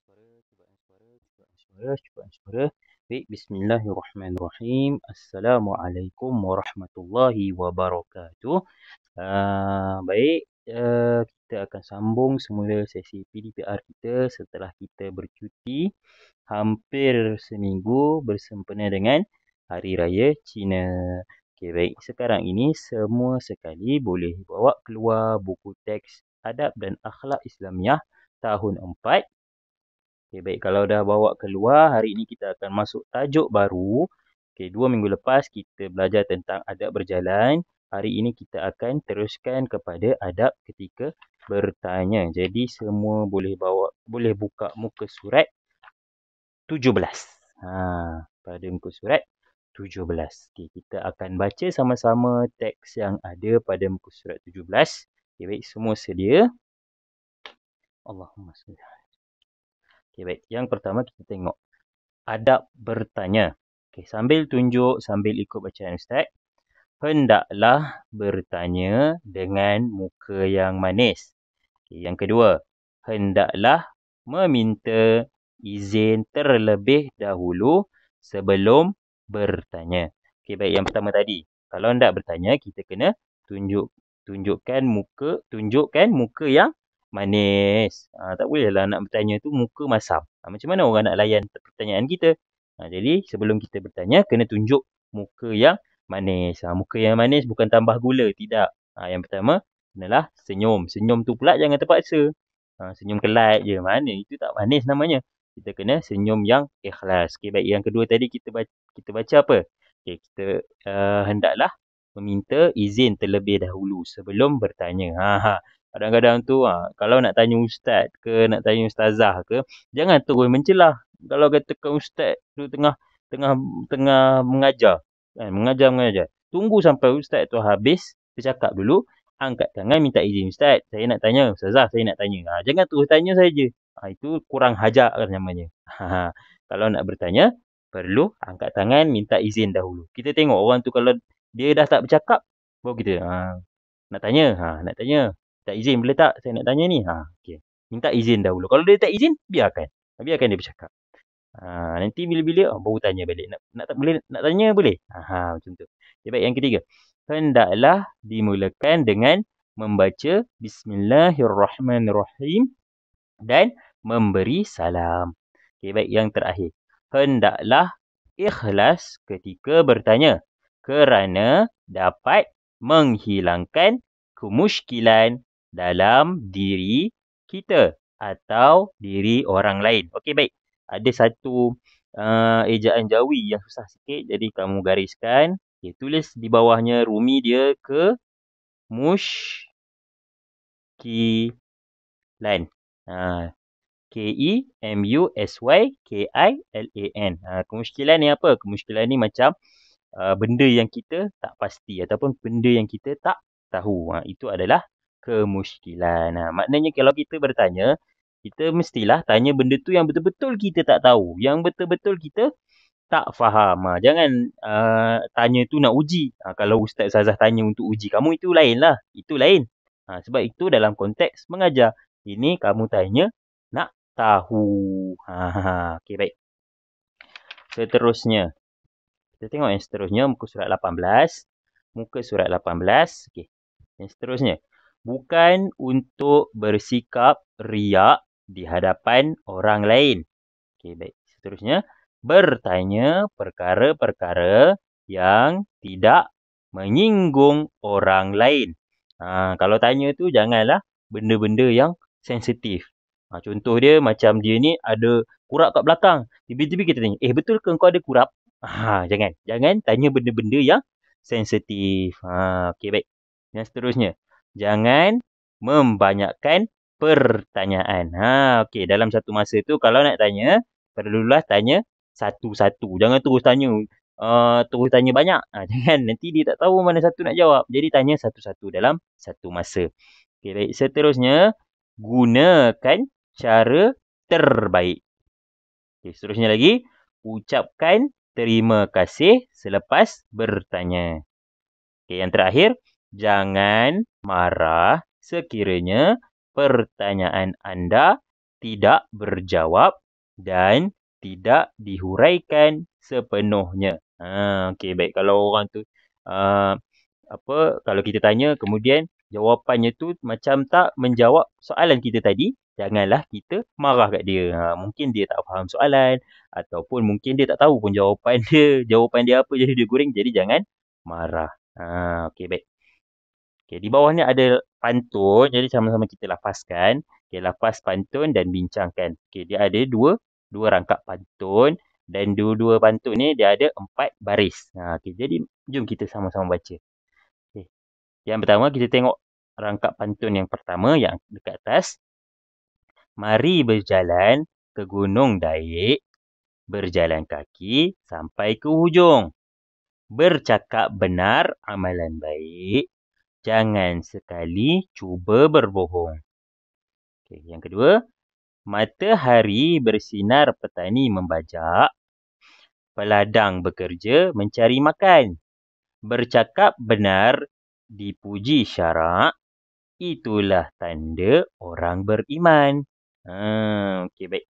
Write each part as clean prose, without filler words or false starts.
Cubaan suara. Baik, bismillahirrahmanirrahim. Assalamualaikum warahmatullahi wabarakatuh. Baik, kita akan sambung semula sesi PDPR kita setelah kita bercuti hampir seminggu bersempena dengan Hari Raya Cina. Okey, baik. Sekarang ini semua sekali boleh bawa keluar buku teks Adab dan Akhlak Islamiah tahun 4. Okay, baik. Kalau dah bawa keluar, hari ini kita akan masuk tajuk baru. Okay, 2 minggu lepas kita belajar tentang adab berjalan. Hari ini kita akan teruskan kepada adab ketika bertanya. Jadi semua boleh buka muka surat 17. Pada muka surat 17. Okay, kita akan baca sama-sama teks yang ada pada muka surat 17. Okay, baik. Semua sedia? Allahumma salli. Okay, baik. Yang pertama kita tengok adab bertanya. Okay, sambil tunjuk, sambil ikut bacaan Ustaz. Hendaklah bertanya dengan muka yang manis. Okay, yang kedua, hendaklah meminta izin terlebih dahulu sebelum bertanya. Okay, baik. Yang pertama tadi, kalau hendak bertanya, kita kena tunjukkan muka yang manis. Tak bolehlah nak bertanya tu muka masam. Macam mana orang nak layan pertanyaan kita? Jadi sebelum kita bertanya, kena tunjuk muka yang manis. Muka yang manis bukan tambah gula, tidak. Yang pertama, kenalah senyum. Senyum tu pula jangan terpaksa. Senyum kelat je. Mana? Itu tak manis namanya. Kita kena senyum yang ikhlas. Okay, baik. Yang kedua tadi kita baca apa? Okay, kita hendaklah meminta izin terlebih dahulu sebelum bertanya. Kadang-kadang tu kalau nak tanya ustaz ke, nak tanya ustazah ke, jangan terus mencelah. Kalau katakan ustaz tu tengah mengajar, kan, mengajar. Tunggu sampai ustaz tu habis bercakap dulu, angkat tangan minta izin ustaz. Saya nak tanya, ustazah saya nak tanya. Jangan terus tanya saja. Itu kurang hajar kan namanya. Kalau nak bertanya, perlu angkat tangan minta izin dahulu. Kita tengok orang tu kalau dia dah tak bercakap, baru kita nak tanya. Tak izin boleh tak? Saya nak tanya ni. Okay. Minta izin dahulu. Kalau dia tak izin, biarkan dia bercakap. Nanti bila-bila baru tanya balik. Nak tanya boleh? Macam tu. Okay, baik, yang ketiga. Hendaklah dimulakan dengan membaca Bismillahirrahmanirrahim dan memberi salam. Okay, baik, yang terakhir. Hendaklah ikhlas ketika bertanya kerana dapat menghilangkan kemusykilan dalam diri kita atau diri orang lain. Okey, baik. Ada satu ejaan Jawi yang susah sikit. Jadi kamu gariskan. Okay, tulis di bawahnya rumi dia ke musykilan. Kemusykilan. Kemusykilan ni apa? Kemusykilan ni macam benda yang kita tak pasti ataupun benda yang kita tak tahu. Itu adalah kemusykilan. Maknanya kalau kita bertanya, kita mestilah tanya benda tu yang betul-betul kita tak tahu. Yang betul-betul kita tak faham. Jangan tanya tu nak uji. Kalau Ustaz Ustazah tanya untuk uji kamu, itu lain lah. Itu lain. Sebab itu dalam konteks mengajar. Ini kamu tanya nak tahu. Okey, baik. Seterusnya. Kita tengok yang seterusnya. Muka surat 18. Muka surat 18. Okey. Yang seterusnya. Bukan untuk bersikap riak di hadapan orang lain. Okey, baik. Seterusnya. Bertanya perkara-perkara yang tidak menyinggung orang lain. Kalau tanya tu janganlah benda-benda yang sensitif. Contoh dia macam dia ni ada kurap kat belakang. Tiba-tiba kita tanya, betul ke kau ada kurap? Jangan tanya benda-benda yang sensitif. Okey, baik. Yang seterusnya, jangan membanyakkan pertanyaan. Okey, dalam satu masa tu kalau nak tanya, perlulah tanya satu-satu. Jangan terus tanya banyak. Jangan, nanti dia tak tahu mana satu nak jawab. Jadi tanya satu-satu dalam satu masa. Okey, baik. Seterusnya, gunakan cara terbaik. Okay, seterusnya lagi, ucapkan terima kasih selepas bertanya. Okay, yang terakhir, jangan marah sekiranya pertanyaan anda tidak berjawab dan tidak dihuraikan sepenuhnya. Okey, baik. Kalau orang tu kalau kita tanya kemudian jawapannya tu macam tak menjawab soalan kita tadi, janganlah kita marah kat dia. Mungkin dia tak faham soalan ataupun mungkin dia tak tahu pun jawapan dia apa, jadi dia guring. Jadi jangan marah. Okey, baik. Okey, di bawah ni ada pantun, jadi sama-sama kita lafazkan. Okey, lafaz pantun dan bincangkan. Okey, dia ada dua rangkap pantun dan dua-dua pantun ni dia ada 4 baris. Okey, jadi jom kita sama-sama baca. Okey. Yang pertama kita tengok rangkap pantun yang pertama yang dekat atas. Mari berjalan ke Gunung Daik, berjalan kaki sampai ke hujung. Bercakap benar amalan baik, jangan sekali cuba berbohong. Okay, yang kedua, matahari bersinar petani membajak, peladang bekerja mencari makan. Bercakap benar dipuji syarak, itulah tanda orang beriman. Okey, baik.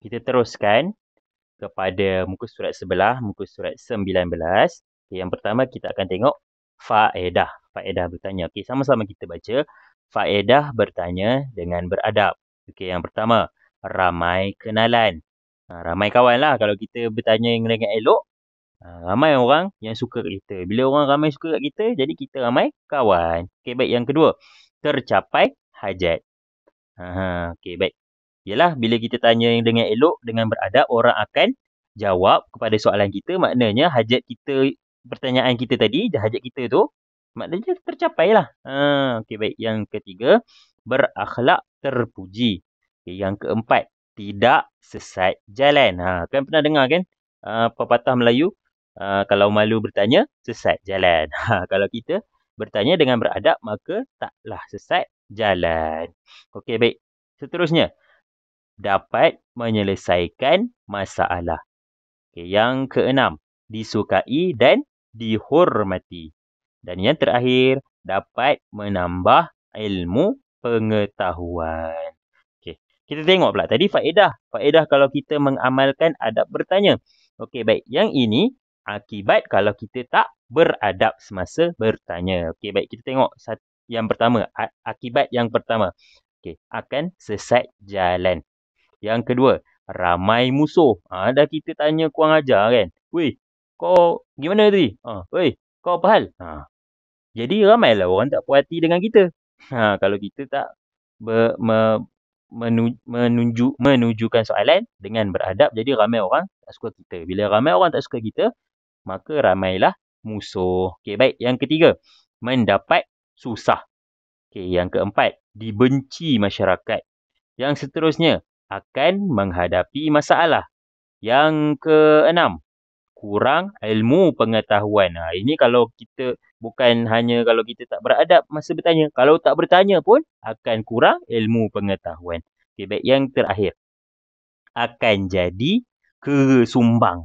Kita teruskan kepada muka surat sebelah, muka surat 19. Okay, yang pertama kita akan tengok faedah. Faedah bertanya. Okey, sama-sama kita baca. Faedah bertanya dengan beradab. Okey, yang pertama, ramai kenalan. Ramai kawan lah. Kalau kita bertanya dengan elok, ramai orang yang suka kat kita. Bila orang ramai suka kat kita, jadi kita ramai kawan. Okey, baik. Yang kedua, tercapai hajat. Okey, baik. Yalah, bila kita tanya dengan elok, dengan beradab, orang akan jawab kepada soalan kita. Maknanya hajat kita, pertanyaan kita tadi, hajat kita tu, maknanya tercapai lah. Okey, baik. Yang ketiga, berakhlak terpuji. Okay, yang keempat, tidak sesat jalan. Kan pernah dengar kan? Pepatah Melayu, kalau malu bertanya, sesat jalan. Kalau kita bertanya dengan beradab, maka taklah sesat jalan. Okey, baik. Seterusnya, dapat menyelesaikan masalah. Okay, yang keenam, disukai dan dihormati. Dan yang terakhir, dapat menambah ilmu pengetahuan. Okay, kita tengok pula tadi faedah. Faedah kalau kita mengamalkan adab bertanya. Okey, baik. Yang ini akibat kalau kita tak beradab semasa bertanya. Okey, baik. Kita tengok yang pertama. Akibat yang pertama. Okey, akan sesat jalan. Yang kedua, ramai musuh. Dah kita tanya kurang ajar kan. Weh, kau gimana tadi? Weh, kau apa hal? Jadi ramailah orang tak puas hati dengan kita. Kalau kita tak menunjukkan soalan dengan beradab, jadi ramai orang tak suka kita. Bila ramai orang tak suka kita, maka ramailah musuh. Okey, baik. Yang ketiga, mendapat susah. Okey, yang keempat, dibenci masyarakat. Yang seterusnya, akan menghadapi masalah. Yang keenam, kurang ilmu pengetahuan. Ini kalau kita bukan hanya kalau kita tak beradab masa bertanya. Kalau tak bertanya pun akan kurang ilmu pengetahuan. Okay, baik. Yang terakhir, akan jadi kesumbang.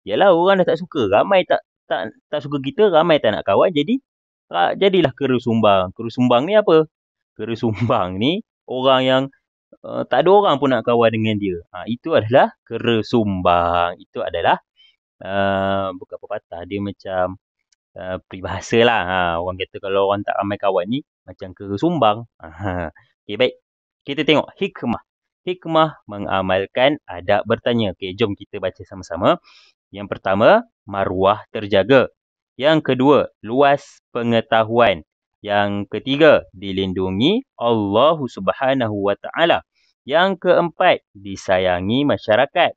Yalah, orang dah tak suka. Ramai tak suka kita, ramai tak nak kawan. Jadi jadilah kerusumbang. Kerusumbang ni apa? Kerusumbang ni orang yang tak ada orang pun nak kawan dengan dia. Itu adalah kerusumbang. Itu adalah bukan pepatah, dia macam peribahasa lah. Orang kata kalau orang tak ramai kawan ni macam kerusumbang. Okay, baik. Kita tengok hikmah. Hikmah mengamalkan adab bertanya. Okay, jom kita baca sama-sama. Yang pertama, maruah terjaga. Yang kedua, luas pengetahuan. Yang ketiga, dilindungi Allah Subhanahu Wa Taala. Yang keempat, disayangi masyarakat.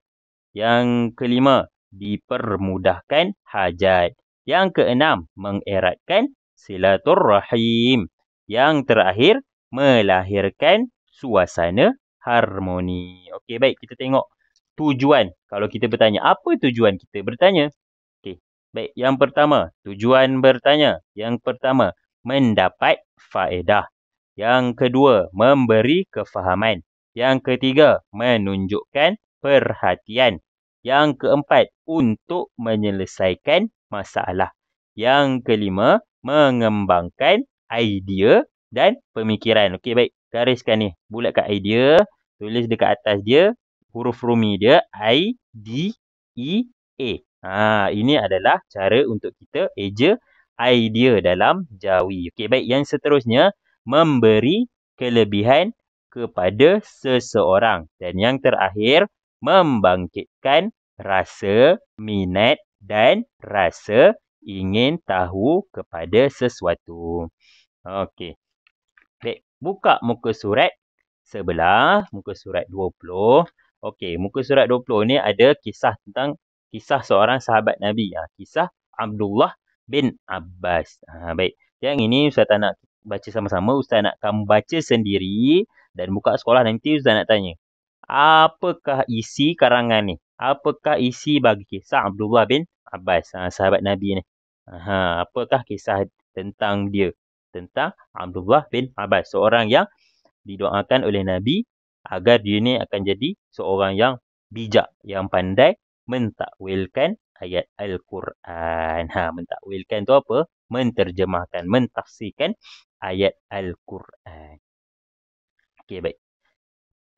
Yang kelima, dipermudahkan hajat. Yang keenam, mengeratkan silaturrahim. Yang terakhir, melahirkan suasana harmoni. Okey, baik. Kita tengok tujuan. Kalau kita bertanya, apa tujuan kita bertanya? Okey, baik. Yang pertama, tujuan bertanya. Yang pertama, mendapat faedah. Yang kedua, memberi kefahaman. Yang ketiga, menunjukkan perhatian. Yang keempat, untuk menyelesaikan masalah. Yang kelima, mengembangkan idea dan pemikiran. Okey, baik. gariskan ni. Bulatkan I dia. Tulis dekat atas dia. Huruf rumi dia. I, D, E, A. Ini adalah cara untuk kita eja I dia dalam Jawi. Okey, baik. Yang seterusnya, memberi kelebihan kepada seseorang. Dan yang terakhir, membangkitkan rasa minat dan rasa ingin tahu kepada sesuatu. Okey. Baik, buka muka surat sebelah, muka surat 20. Okey, muka surat 20 ni ada kisah tentang kisah seorang sahabat Nabi. Kisah Abdullah bin Abbas. Baik, yang ini Ustaz tak nak baca sama-sama. Ustaz nak kamu baca sendiri dan buka sekolah nanti Ustaz nak tanya. Apakah isi karangan ni? Apakah isi bagi kisah Abdullah bin Abbas, sahabat Nabi ni? Apakah kisah tentang dia? Tentang Abdullah bin Abbas, seorang yang didoakan oleh Nabi agar dia ni akan jadi seorang yang bijak, yang pandai mentakwilkan ayat Al-Quran. Mentakwilkan tu apa? Menterjemahkan, mentafsirkan ayat Al-Quran. Okey, baik.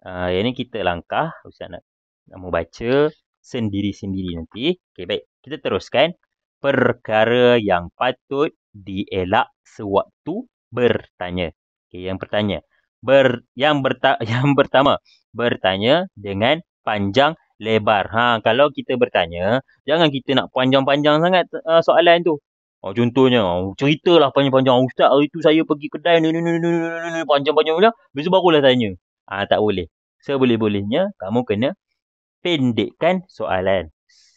Yang ni kita langkah. Ustaz nak membaca sendiri-sendiri nanti. Okey, baik. Kita teruskan. Perkara yang patut dielak sewaktu bertanya. Okey, yang pertanya. Yang pertama, bertanya dengan panjang lebar. Kalau kita bertanya, jangan kita nak panjang-panjang sangat soalan tu. Contohnya, ceritalah panjang-panjang. Ustaz, hari tu saya pergi kedai ni, panjang-panjang lah. Besok barulah tanya. Tak boleh. Seboleh-bolehnya, kamu kena pendekkan soalan.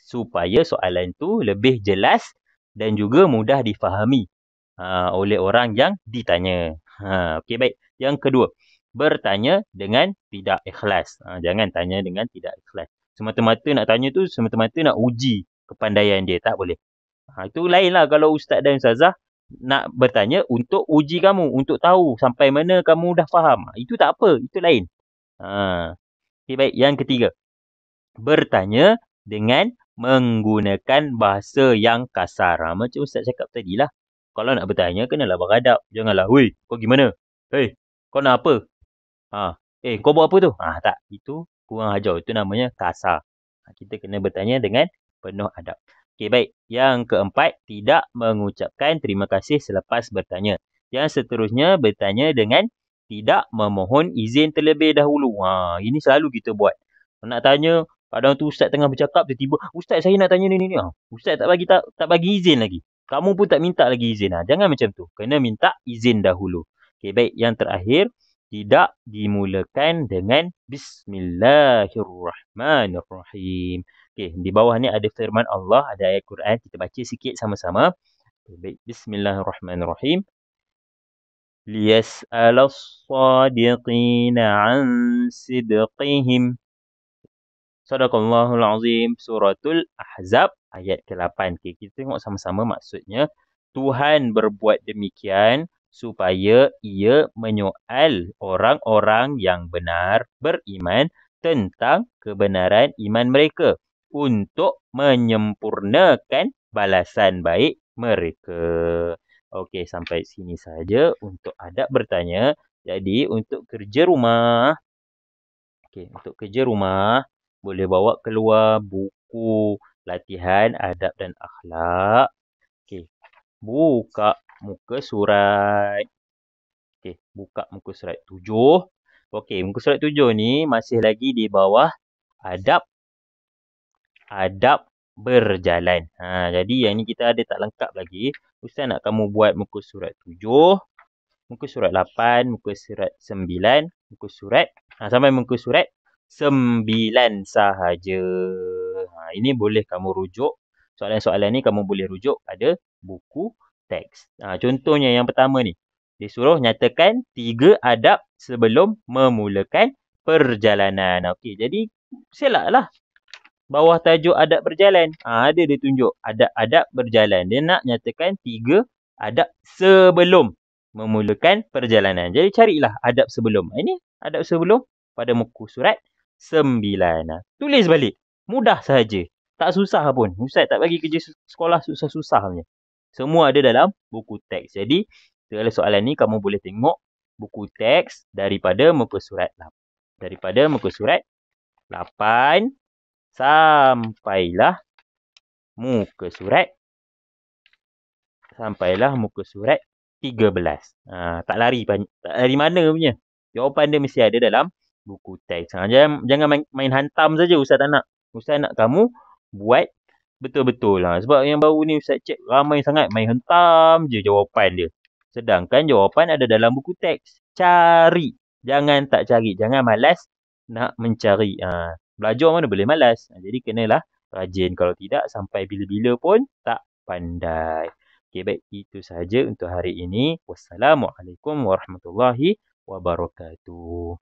Supaya soalan tu lebih jelas dan juga mudah difahami oleh orang yang ditanya. Okey, baik. Yang kedua, bertanya dengan tidak ikhlas. Jangan tanya dengan tidak ikhlas. Semata-mata nak tanya tu, semata-mata nak uji kepandaian dia. Tak boleh. Itu lain lah kalau Ustaz dan Ustazah nak bertanya untuk uji kamu. Untuk tahu sampai mana kamu dah faham. Itu tak apa. Itu lain. Okay, baik. Yang ketiga. Bertanya dengan menggunakan bahasa yang kasar. Macam Ustaz cakap tadi lah. Kalau nak bertanya, kenalah beradab. Janganlah, "Weh, kau gimana? Hei, kau nak apa? Kau buat apa tu?" Tak. Itu kurang ajar. Itu namanya kasar. Kita kena bertanya dengan penuh adab. Okey, baik. Yang keempat, tidak mengucapkan terima kasih selepas bertanya. Yang seterusnya, bertanya dengan tidak memohon izin terlebih dahulu. Ini selalu kita buat. Nak tanya, kadang tu Ustaz tengah bercakap, tiba-tiba, "Ustaz, saya nak tanya ni. Ustaz tak bagi izin lagi. Kamu pun tak minta lagi izin. Jangan macam tu. Kena minta izin dahulu. Okey, baik. Yang terakhir, tidak dimulakan dengan Bismillahirrahmanirrahim. Okey, di bawah ni ada firman Allah, ada ayat Quran. Kita baca sikit sama-sama. Baik, Bismillahirrahmanirrahim. Liyas'alas sadiqina an sidqihim. Sadaqallahul azim. Suratul Ahzab ayat ke-8. Okay, kita tengok sama-sama maksudnya. Tuhan berbuat demikian supaya ia menyoal orang-orang yang benar beriman tentang kebenaran iman mereka untuk menyempurnakan balasan baik mereka. Okey, sampai sini saja untuk adab bertanya. Jadi, untuk kerja rumah, boleh bawa keluar buku latihan adab dan akhlak. Okey, buka muka surat. Buka muka surat 7. Okey, muka surat 7 ni masih lagi di bawah adab berjalan. Jadi yang ni kita ada tak lengkap lagi. Ustaz nak kamu buat muka surat 7, muka surat 8, muka surat 9, muka surat sampai muka surat 9 sahaja. Ini boleh kamu rujuk. Soalan-soalan ni kamu boleh rujuk pada buku teks. Contohnya yang pertama ni. Dia suruh nyatakan 3 adab sebelum memulakan perjalanan. Okey, jadi selaklah. Bawah tajuk adab berjalan. Ada dia tunjuk adab berjalan. Dia nak nyatakan 3 adab sebelum memulakan perjalanan. Jadi carilah adab sebelum. Ini adab sebelum pada muka surat 9. Tulis balik. Mudah sahaja. Tak susah pun. Ustaz tak bagi kerja sekolah susah-susah punya. Semua ada dalam buku teks. Jadi segala soalan ni kamu boleh tengok buku teks daripada muka surat 8 sampailah muka surat 13. Tak lari mana punya. Jawapan dia mesti ada dalam buku teks. Jangan main hantam saja Ustaz tak nak. Ustaz nak kamu buat betul-betul lah. Sebab yang baru ni Ustaz cek ramai sangat main hentam je jawapan dia. Sedangkan jawapan ada dalam buku teks. Cari. Jangan tak cari. Jangan malas nak mencari. Belajar mana boleh malas. Jadi kenalah rajin. Kalau tidak sampai bila-bila pun tak pandai. Okey, baik. Itu sahaja untuk hari ini. Wassalamualaikum warahmatullahi wabarakatuh.